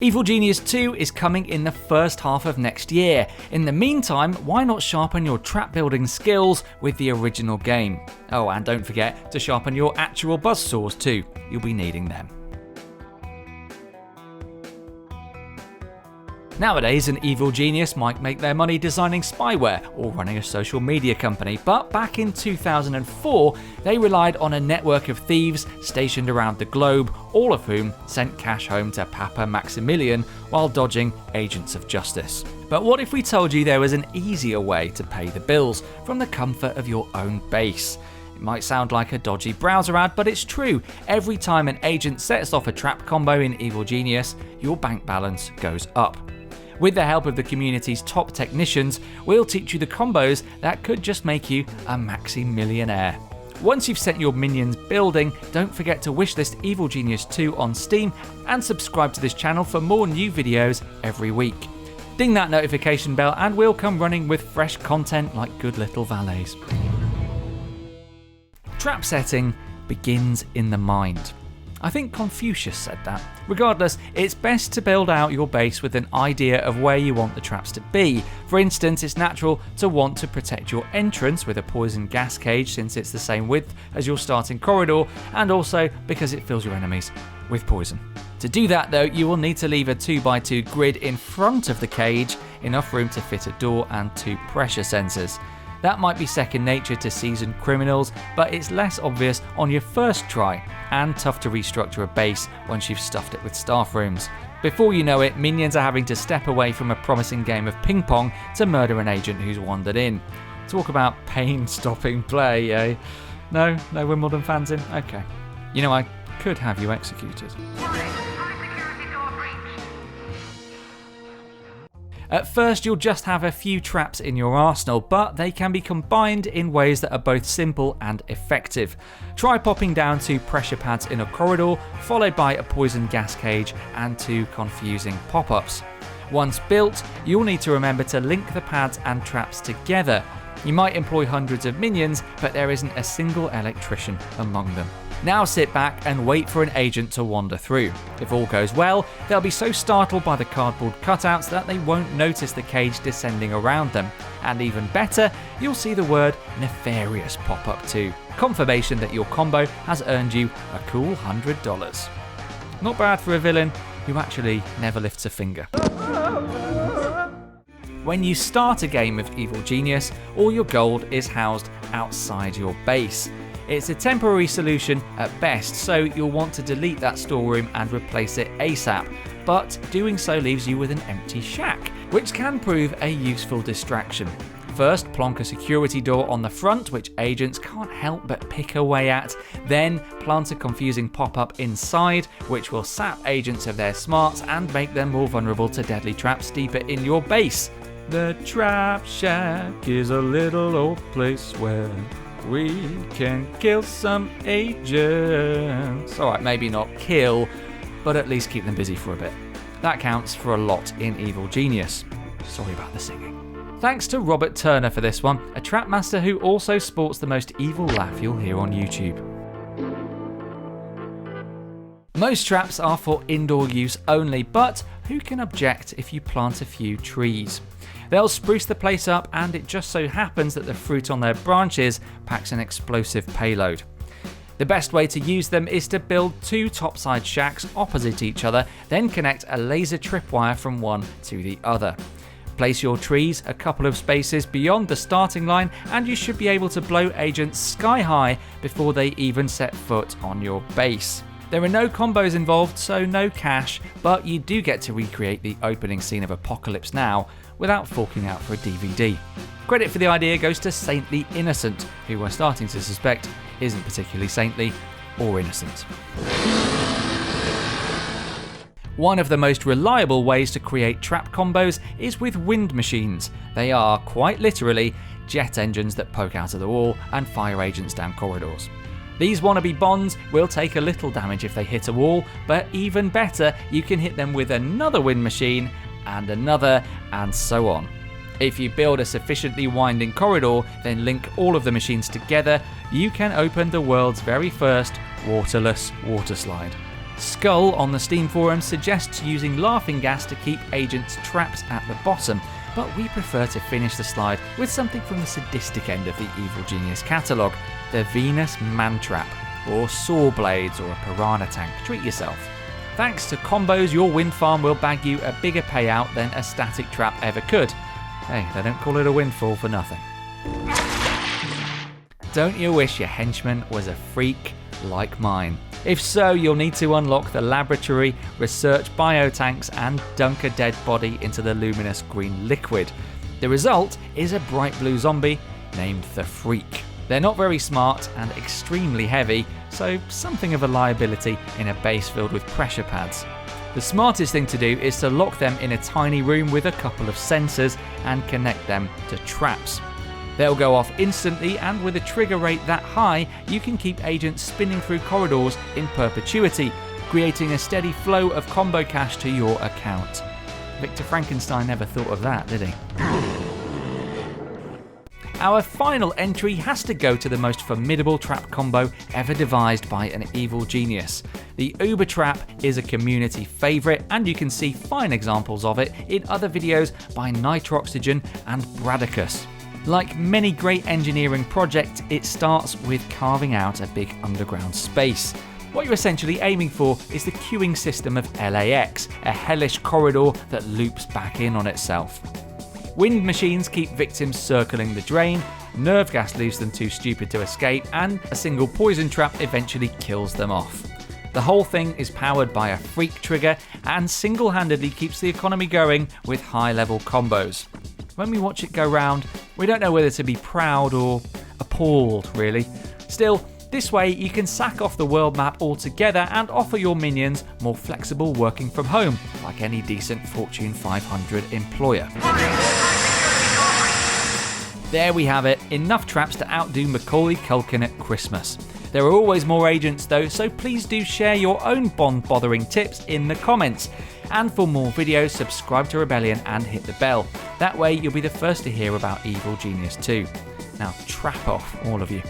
Evil Genius 2 is coming in the first half of next year. In the meantime, why not sharpen your trap building skills with the original game? Oh, and don't forget to sharpen your actual buzzsaws too. You'll be needing them. Nowadays, an evil genius might make their money designing spyware or running a social media company, but back in 2004, they relied on a network of thieves stationed around the globe, all of whom sent cash home to Papa Maximilian while dodging agents of justice. But what if we told you there was an easier way to pay the bills from the comfort of your own base? It might sound like a dodgy browser ad, but it's true. Every time an agent sets off a trap combo in Evil Genius, your bank balance goes up. With the help of the community's top technicians, we'll teach you the combos that could just make you a maxi millionaire. Once you've set your minions building, don't forget to wishlist Evil Genius 2 on Steam and subscribe to this channel for more new videos every week. Ding that notification bell and we'll come running with fresh content like good little valets. Trap setting begins in the mind. I think Confucius said that. Regardless, it's best to build out your base with an idea of where you want the traps to be. For instance, it's natural to want to protect your entrance with a poison gas cage since it's the same width as your starting corridor, and also because it fills your enemies with poison. To do that though, you will need to leave a 2x2 grid in front of the cage, enough room to fit a door and 2 pressure sensors. That might be second nature to seasoned criminals, but it's less obvious on your first try, and tough to restructure a base once you've stuffed it with staff rooms. Before you know it, minions are having to step away from a promising game of ping pong to murder an agent who's wandered in. Talk about pain-stopping play, eh? No Wimbledon fans in? Okay. You know, I could have you executed. At first, you'll just have a few traps in your arsenal, but they can be combined in ways that are both simple and effective. Try popping down 2 pressure pads in a corridor, followed by a poison gas cage and 2 confusing pop-ups. Once built, you'll need to remember to link the pads and traps together. You might employ hundreds of minions, but there isn't a single electrician among them. Now sit back and wait for an agent to wander through. If all goes well, they'll be so startled by the cardboard cutouts that they won't notice the cage descending around them. And even better, you'll see the word nefarious pop up too. Confirmation that your combo has earned you a cool $100. Not bad for a villain who actually never lifts a finger. When you start a game of Evil Genius, all your gold is housed outside your base. It's a temporary solution at best, so you'll want to delete that storeroom and replace it ASAP, but doing so leaves you with an empty shack, which can prove a useful distraction. First, plonk a security door on the front, which agents can't help but pick away at. Then, plant a confusing pop-up inside, which will sap agents of their smarts and make them more vulnerable to deadly traps deeper in your base. The Trap Shack is a little old place where we can kill some agents. Alright, maybe not kill, but at least keep them busy for a bit. That counts for a lot in Evil Genius. Sorry about the singing. Thanks to Robert Turner for this one, a trap master who also sports the most evil laugh you'll hear on YouTube. Most traps are for indoor use only, but who can object if you plant a few trees? They'll spruce the place up, and it just so happens that the fruit on their branches packs an explosive payload. The best way to use them is to build 2 topside shacks opposite each other, then connect a laser tripwire from one to the other. Place your trees a couple of spaces beyond the starting line, and you should be able to blow agents sky high before they even set foot on your base. There are no combos involved, so no cash, but you do get to recreate the opening scene of Apocalypse Now without forking out for a DVD. Credit for the idea goes to Saintly Innocent, who we're starting to suspect isn't particularly saintly or innocent. One of the most reliable ways to create trap combos is with wind machines. They are, quite literally, jet engines that poke out of the wall and fire agents down corridors. These wannabe bonds will take a little damage if they hit a wall, but even better, you can hit them with another wind machine, and another, and so on. If you build a sufficiently winding corridor, then link all of the machines together, you can open the world's very first waterless water slide. Skull on the Steam forum suggests using laughing gas to keep agents trapped at the bottom, but we prefer to finish the slide with something from the sadistic end of the Evil Genius catalogue, the Venus Mantrap, or saw blades or a piranha tank. Treat yourself. Thanks to combos, your wind farm will bag you a bigger payout than a static trap ever could. Hey, they don't call it a windfall for nothing. Don't you wish your henchman was a freak like mine? If so, you'll need to unlock the laboratory, research biotanks, and dunk a dead body into the luminous green liquid. The result is a bright blue zombie named the Freak. They're not very smart and extremely heavy, so something of a liability in a base filled with pressure pads. The smartest thing to do is to lock them in a tiny room with a couple of sensors and connect them to traps. They'll go off instantly, and with a trigger rate that high, you can keep agents spinning through corridors in perpetuity, creating a steady flow of combo cash to your account. Victor Frankenstein never thought of that, did he? Our final entry has to go to the most formidable trap combo ever devised by an evil genius. The Uber Trap is a community favourite, and you can see fine examples of it in other videos by Nitroxygen and Bradicus. Like many great engineering projects, it starts with carving out a big underground space. What you're essentially aiming for is the queuing system of LAX, a hellish corridor that loops back in on itself. Wind machines keep victims circling the drain, nerve gas leaves them too stupid to escape, and a single poison trap eventually kills them off. The whole thing is powered by a freak trigger and single-handedly keeps the economy going with high-level combos. When we watch it go round, we don't know whether to be proud or appalled, really. Still, this way you can sack off the world map altogether and offer your minions more flexible working from home, like any decent Fortune 500 employer. There we have it, enough traps to outdo Macaulay Culkin at Christmas. There are always more agents though, so please do share your own Bond-bothering tips in the comments. And for more videos, subscribe to Rebellion and hit the bell. That way you'll be the first to hear about Evil Genius 2. Now trap off, all of you.